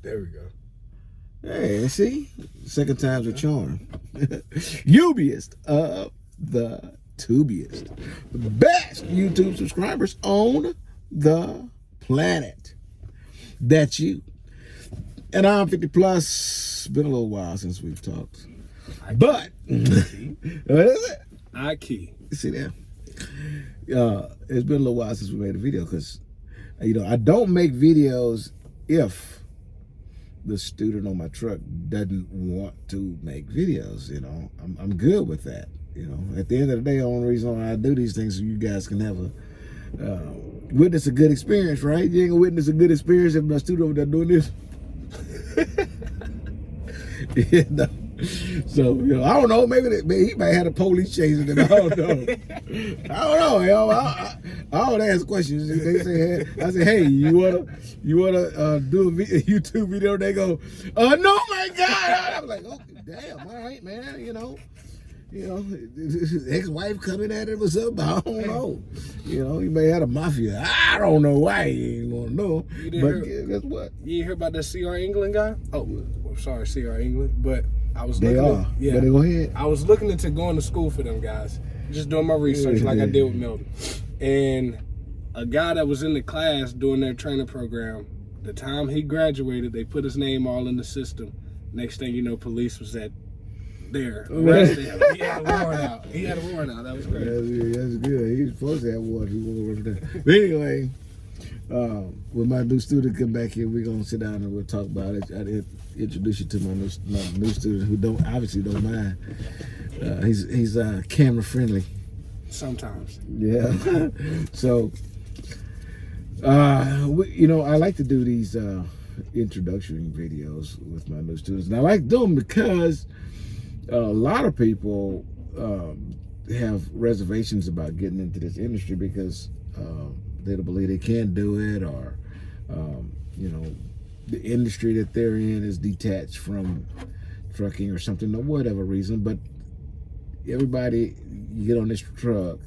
There we go. Hey, see? Second time's a charm. Ubiest of the tubiest. Best YouTube subscribers on the planet. That's you. And I'm 50 plus. Been a little while since we've talked. But, what is it? I key. See that? It's been a little while since we made a video because, I don't make videos if the student on my truck doesn't want to make videos. I'm good with that. At the end of the day, the only reason why I do these things so you guys can have a witness a good experience, right? You ain't gonna witness a good experience if my student over there doing this. So I don't know. Maybe he might have the police chasing him. I don't know. I don't ask questions. They say, I say, hey, you wanna do a YouTube video? They go, no, my God. I'm like, okay, damn, all right, man. His ex-wife coming at him or something. I don't know. He may have a mafia. I don't know why he ain't want to know. But guess what? You ain't heard about that CR England guy? Oh, well, sorry, CR England. But I was looking at, but go ahead. I was looking into going to school for them guys. Just doing my research like I did with Melton. And a guy that was in the class doing their training program, the time he graduated, they put his name all in the system. Next thing you know, police was there. Arrested him. He had a warrant out. That was great. That's good. He's supposed to have one. He won't work there. But anyway, when my new student come back here, we're gonna sit down and we'll talk about it. I introduce you to my new student who obviously don't mind. He's camera friendly. Sometimes. Yeah. So, I like to do these introductory videos with my new students, and I like doing them because a lot of people have reservations about getting into this industry because they don't believe they can do it, or the industry that they're in is detached from trucking or something, or whatever reason. But everybody you get on this truck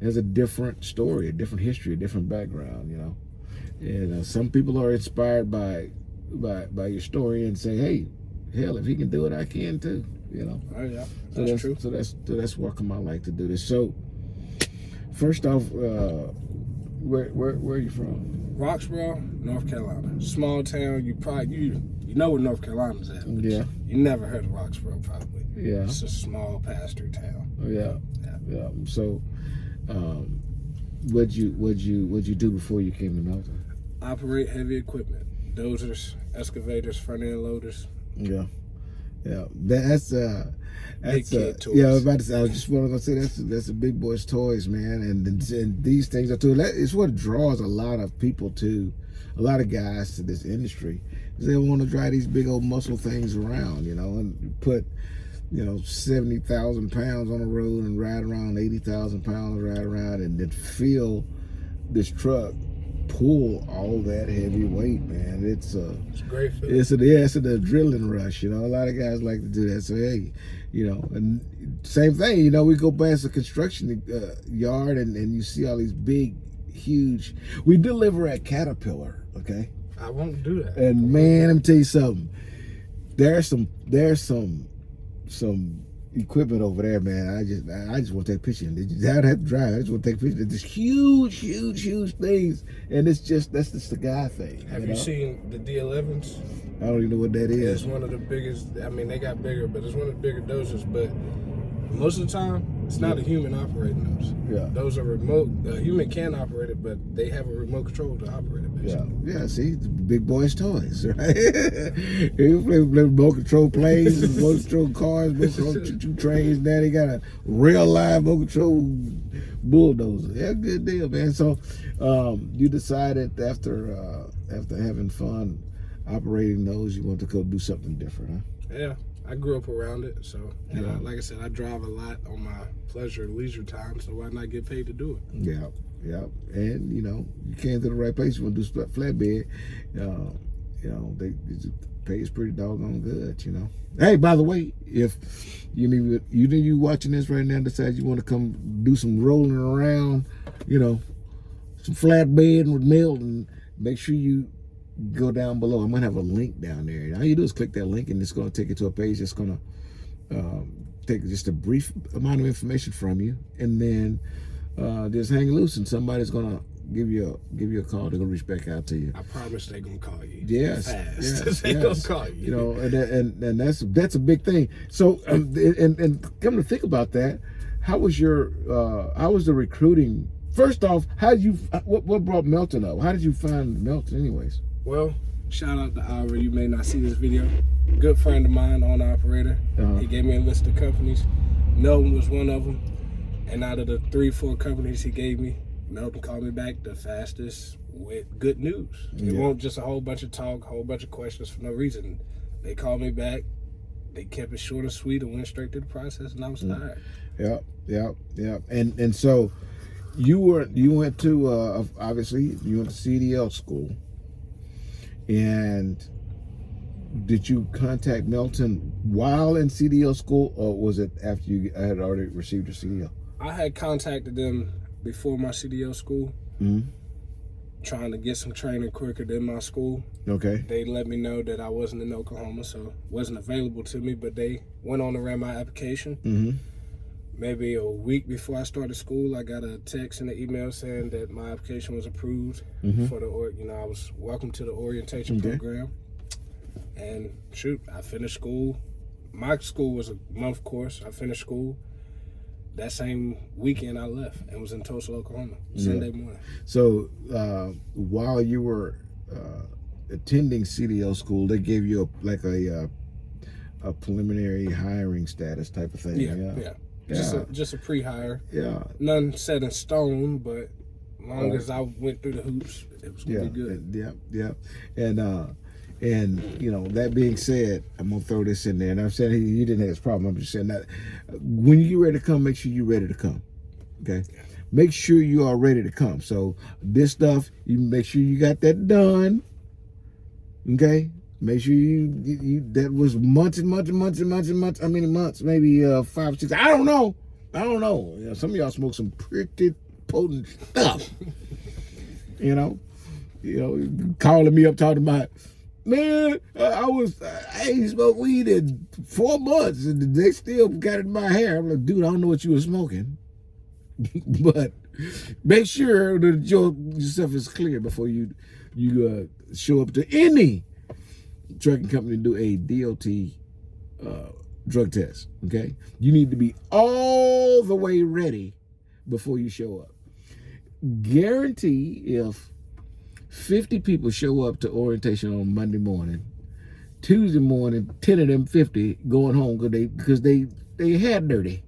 has a different story, a different history, a different background, and some people are inspired by your story and say, hey, hell, if he can do it, I can too. Oh yeah, that's true. So that's why I like to do this. So first off, where are you from? Roxborough, North Carolina. Small town. You know where North Carolina's at. Yeah. You never heard of Roxborough, probably. Yeah. It's a small pasture town. Oh yeah. Yeah. So, what'd you do before you came to Melton? Operate heavy equipment, dozers, excavators, front end loaders. Yeah. Yeah, that's big kid toys. Yeah, I was just gonna say that's a big boy's toys, man, and these things are too. It's what draws a lot of people to, a lot of guys to this industry, is they want to drive these big old muscle things around, and put, 70,000 pounds on the road and ride around, 80,000 pounds ride around, and then feel this truck pull all that heavy weight, man. It's great. It's an adrenaline rush. A lot of guys like to do that. So hey, and same thing. We go past a construction yard and you see all these big, huge. We deliver at Caterpillar. Okay. I won't do that. And man, let me tell you something. There's some equipment over there, man. I just want to take a picture. I don't have to drive. I just want to take a picture. There's huge things, and that's just the guy thing. Have you seen the D11s? I don't even know what that is. It's one of the biggest. I mean, they got bigger, but it's one of the bigger dozers. But most of the time, it's not a human operating those. Yeah. Those are remote. A human can operate it, but they have a remote control to operate it, basically. Yeah. See, the big boys' toys, right? You play remote control planes, remote control cars, remote control choo-choo trains. Now they got a real live remote control bulldozer. Yeah, good deal, man. So, you decided after having fun operating those, you want to go do something different, huh? Yeah. I grew up around it, so like I said, I drive a lot on my pleasure and leisure time, so why not get paid to do it? Yeah, and you came to the right place. You want to do flatbed, they pay is pretty doggone good, Hey, by the way, if you watching this right now decide you want to come do some rolling around, some flatbed with Melton, make sure you go down below. I'm gonna have a link down there. All you do is click that link, and it's gonna take you to a page that's gonna take just a brief amount of information from you, and then just hang loose, and somebody's gonna give you a call. They're gonna reach back out to you. I promise they're gonna call you. Yes, Fast. They gonna call you. You know, and that's a big thing. So and come to think about that, how was the recruiting? First off, what brought Melton up? How did you find Melton, anyways? Well, shout out to Ira. You may not see this video. Good friend of mine, owner operator. He gave me a list of companies. Melton was one of them. And out of the 3-4 companies he gave me, Melton called me back the fastest with good news. It won't just a whole bunch of talk, whole bunch of questions for no reason. They called me back. They kept it short and sweet and went straight to the process, and I was tired. Yeah. And so you went to obviously you went to CDL school, and did you contact Melton while in CDL school, or was it after you had already received your CDL? I had contacted them before my CDL school, trying to get some training quicker than my school. Okay. They let me know that I wasn't in Oklahoma, so it wasn't available to me, but they went on and ran my application. Maybe a week before I started school, I got a text and an email saying that my application was approved for I was welcome to the orientation program. And shoot, I finished school. My school was a month course. I finished school. That same weekend I left and was in Tulsa, Oklahoma, Sunday morning. So while you were attending CDL school, they gave you a preliminary hiring status type of thing. Yeah. Just a pre-hire. Yeah. None set in stone, but as long as I went through the hoops, it was gonna be good. Yeah. And you know, that being said, I'm gonna throw this in there, and I'm saying you didn't have this problem. I'm just saying that when you're ready to come, make sure you're ready to come. Okay, make sure you are ready to come. So this stuff, you make sure you got that done. Okay, make sure you that was months and months and months and months and months. How many months? Maybe 5 or 6. I don't know. You know, some of y'all smoke some pretty potent stuff. you know, calling me up talking about. Man, I ain't smoked weed in 4 months, and they still got it in my hair. I'm like, dude, I don't know what you were smoking, but make sure that yourself is clear before you show up to any trucking company to do a DOT drug test. Okay, you need to be all the way ready before you show up. Guarantee if 50 people show up to orientation on Monday morning, Tuesday morning, 10 of them 50 going home because they had dirty.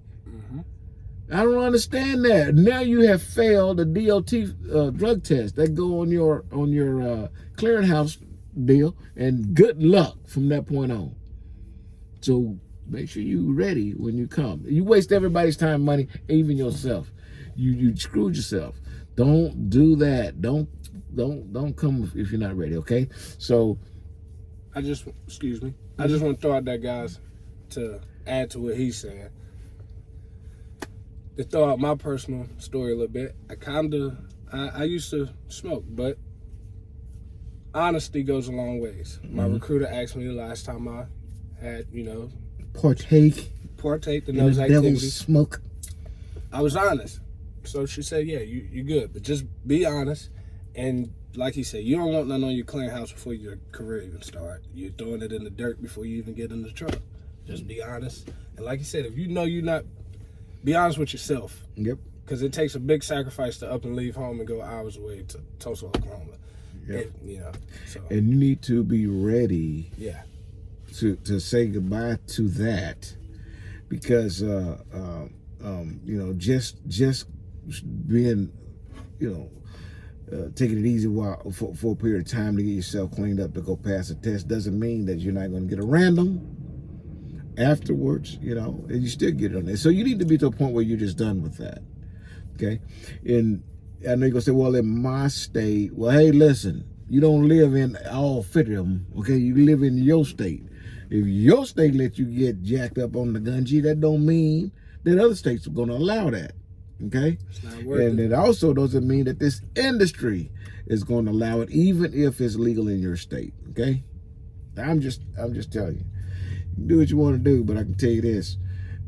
I don't understand that. Now you have failed a DOT drug test that go on your clearinghouse deal, and good luck from that point on. So make sure you're ready when you come. You waste everybody's time, money, even yourself. You screwed yourself. Don't do that. Don't come if you're not ready, okay? So I just want to throw out that, guys, to add to what he's saying. To throw out my personal story a little bit, I used to smoke, but honesty goes a long ways. My recruiter asked me the last time I had, partake in those activities. Devil's smoke. I was honest. So she said, yeah, you're good, but just be honest. And like he said, you don't want nothing on your clearinghouse before your career even start. You're throwing it in the dirt before you even get in the truck. Just be honest. And like he said, if you know you're not, be honest with yourself. Yep. Because it takes a big sacrifice to up and leave home and go hours away to Tulsa, Oklahoma. Yep. So. And you need to be ready. Yeah. To say goodbye to that, because just being, taking it easy for a period of time to get yourself cleaned up to go pass a test doesn't mean that you're not going to get a random afterwards, and you still get it on there. So you need to be to a point where you're just done with that, okay? And I know you're going to say, well, in my state, well, hey, listen, you don't live in all 50 of them, okay? You live in your state. If your state lets you get jacked up on the gun G, that don't mean that other states are going to allow that. Okay, It's not worth and it. it also doesn't mean that this industry is going to allow it, even if it's legal in your state. Okay, I'm just telling you. Do what you want to do, but I can tell you this: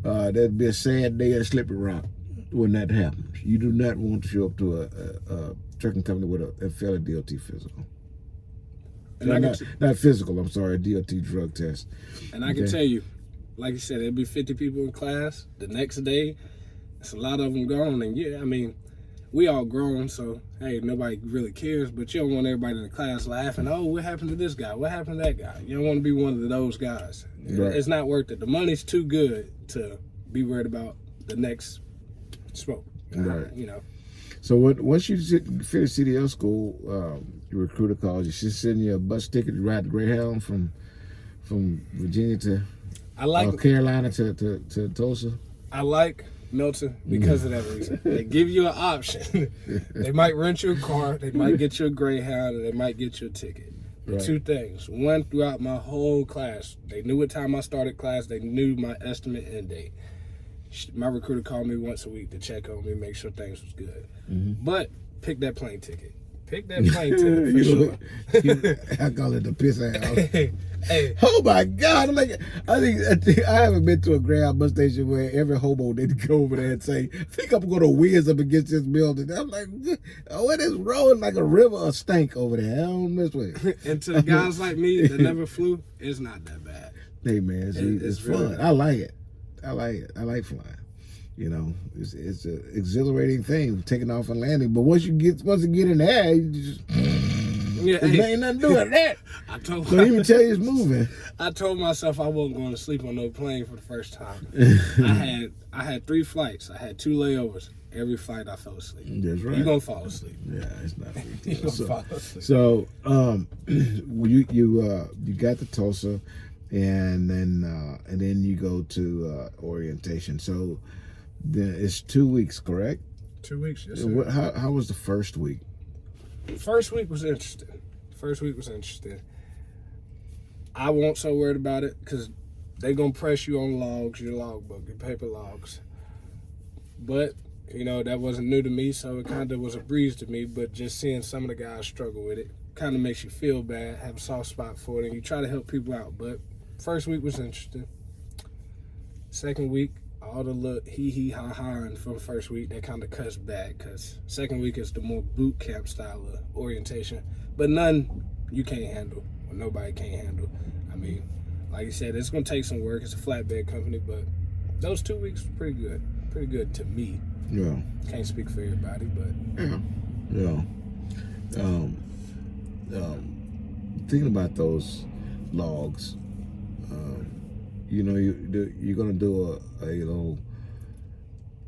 there'd be a sad day at Slippery Rock when that happens. You do not want to show up to a trucking company with a failed DOT physical. And Not physical. I'm sorry, a DOT drug test. And I can tell you, like you said, there'd be 50 people in class. The next day, it's a lot of them gone. And yeah, I mean, we all grown, so hey, nobody really cares. But you don't want everybody in the class laughing. Oh, what happened to this guy? What happened to that guy? You don't want to be one of those guys. Right. It's not worth it. The money's too good to be worried about the next smoke. Right. You know. So once you finish CDL school, your recruiter calls you. She send you a bus ticket to ride the Greyhound from Virginia to Carolina to Tulsa. I like Melton because of that reason. They give you an option. They might rent you a car, they might get you a Greyhound, or they might get you a ticket. Right. Two things. One, throughout my whole class, they knew what time I started class. They knew my estimate end date. My recruiter called me once a week to check on me, make sure things was good. Mm-hmm. But pick that plane ticket. Pick that plane ticket for sure. I call it the piss house. Hey. Oh my God! I think I haven't been to a Greyhound bus station where every hobo didn't go over there and say, "I think I'm going to whiz up against this building." I'm like, "What is rolling like a river of stank over there?" I don't mess with it. And to the guys like me that never flew, it's not that bad. Hey man, it's fun. Really I like it. I like flying. You know, it's an exhilarating thing, taking off and landing. But once you get in there, you just ain't nothing doing that. Don't even tell you it's moving. I told myself I wasn't going to sleep on no plane for the first time. I had 3 flights. I had 2 layovers. Every flight I fell asleep. That's right. You're gonna fall asleep. Yeah, it's not. You're gonna fall asleep. So, you got to Tulsa, and then you go to orientation. So, it's 2 weeks, correct? 2 weeks. Yes, sir. How was the first week? First week was interesting. I wasn't so worried about it because they're going to press you on logs, your logbook, your paper logs. But, you know, that wasn't new to me, so it kind of was a breeze to me. But just seeing some of the guys struggle with it kind of makes you feel bad, have a soft spot for it, and you try to help people out. But first week was interesting. Second week, all the little hee ha ha from first week, that kind of cuts back because second week is the more boot camp style of orientation, but none you can't handle or nobody can't handle. I mean, like you said, it's gonna take some work. It's a flatbed company, but those 2 weeks were pretty good to me. Yeah, can't speak for everybody, but yeah. Thinking about those logs, you know, you're gonna do a little.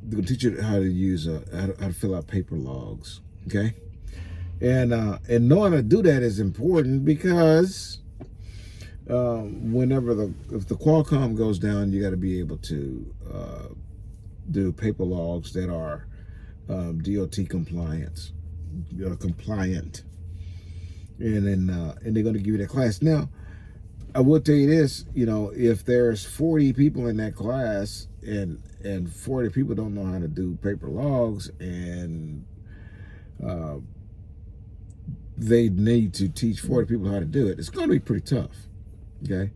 They're gonna teach you how to use how to fill out paper logs, okay? And knowing how to do that is important because if the Qualcomm goes down, you got to be able to do paper logs that are DOT compliant, and they're gonna give you that class now. I will tell you this, you know, if there's 40 people in that class and 40 people don't know how to do paper logs and they need to teach 40 people how to do it, it's going to be pretty tough, okay?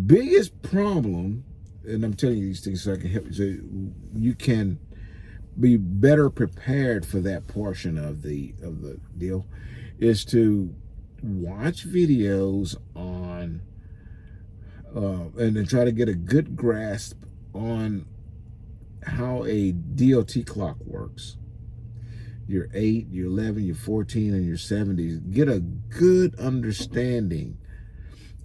Biggest problem, and I'm telling you these things so I can help you, so you can be better prepared for that portion of the deal, is to watch videos on and then try to get a good grasp on how a DOT clock works. Your 8, your 11, your 14, and your 70s. Get a good understanding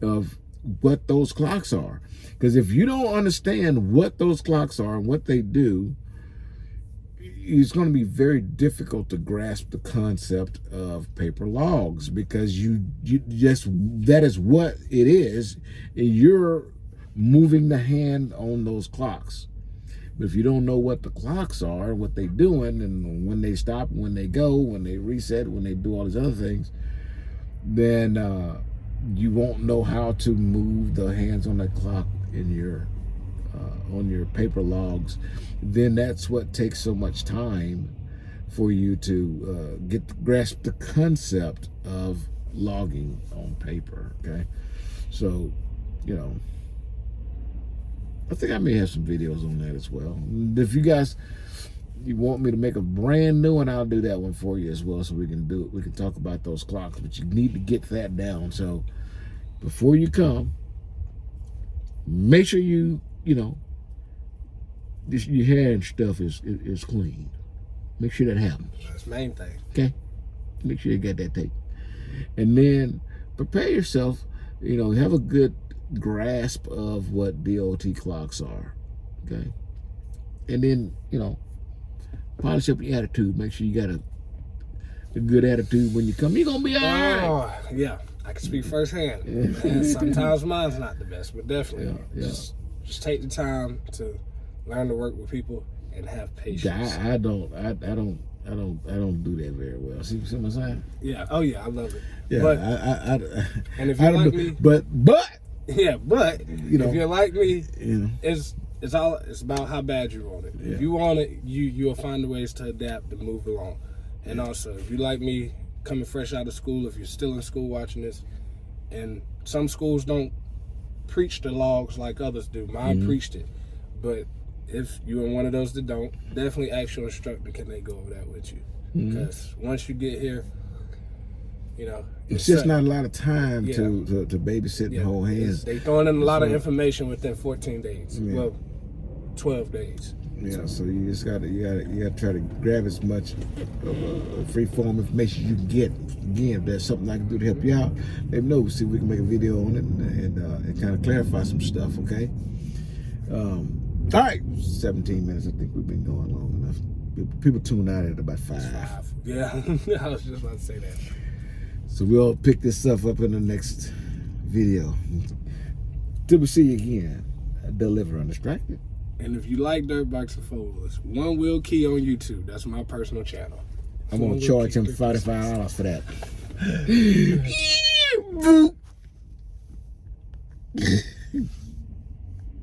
of what those clocks are. Because if you don't understand what those clocks are and what they do, it's going to be very difficult to grasp the concept of paper logs, because you just, that is what it is. You're moving the hand on those clocks. But if you don't know what the clocks are, what they're doing, and when they stop, when they go, when they reset, when they do all these other things, then you won't know how to move the hands on that clock in your on your paper logs, then that's what takes so much time for you to grasp the concept of logging on paper. Okay, so I think I may have some videos on that as well. If you want me to make a brand new one, I'll do that one for you as well, so we can talk about those clocks. But you need to get that down. So before you come, make sure your hair and stuff is clean. Make sure that happens. That's the main thing. Okay? Make sure you get that tape. And then prepare yourself, have a good grasp of what DOT clocks are. Okay? And then, polish up your attitude. Make sure you got a good attitude when you come. You're going to be all right. Oh, yeah. I can speak firsthand. And sometimes mine's not the best, but definitely. Yeah. Just take the time to learn to work with people and have patience. I don't do that very well. See what I'm saying? Yeah. Oh yeah, I love it. Yeah. But, and if you're like me, but yeah, but if you're like me, it's about how bad you want it. Yeah. If you want it, you'll find the ways to adapt and move along. And also, if you like me, coming fresh out of school, if you're still in school watching this, and some schools don't preach the logs like others do. Mine preached it, but if you're in one of those that don't, definitely ask your instructor, can they go over that with you? Because once you get here, it's just not a lot of time to babysit and hold hands. They throwing in a lot of information within 14 days. Yeah. Well, 12 days. Yeah, so you just gotta try to grab as much of free form information you can get. Again, if there's something I can do to help you out, let me know. See if we can make a video on it and kind of clarify some stuff. Okay. All right, 17 minutes. I think we've been going long enough. People tune out at about 5. Yeah, I was just about to say that. So we'll pick this stuff up in the next video. Till we see you again. Deliver Undistracted. And if you like dirt bikes and folders, One Wheel Key on YouTube. That's my personal channel. I'm gonna charge him $45 for that.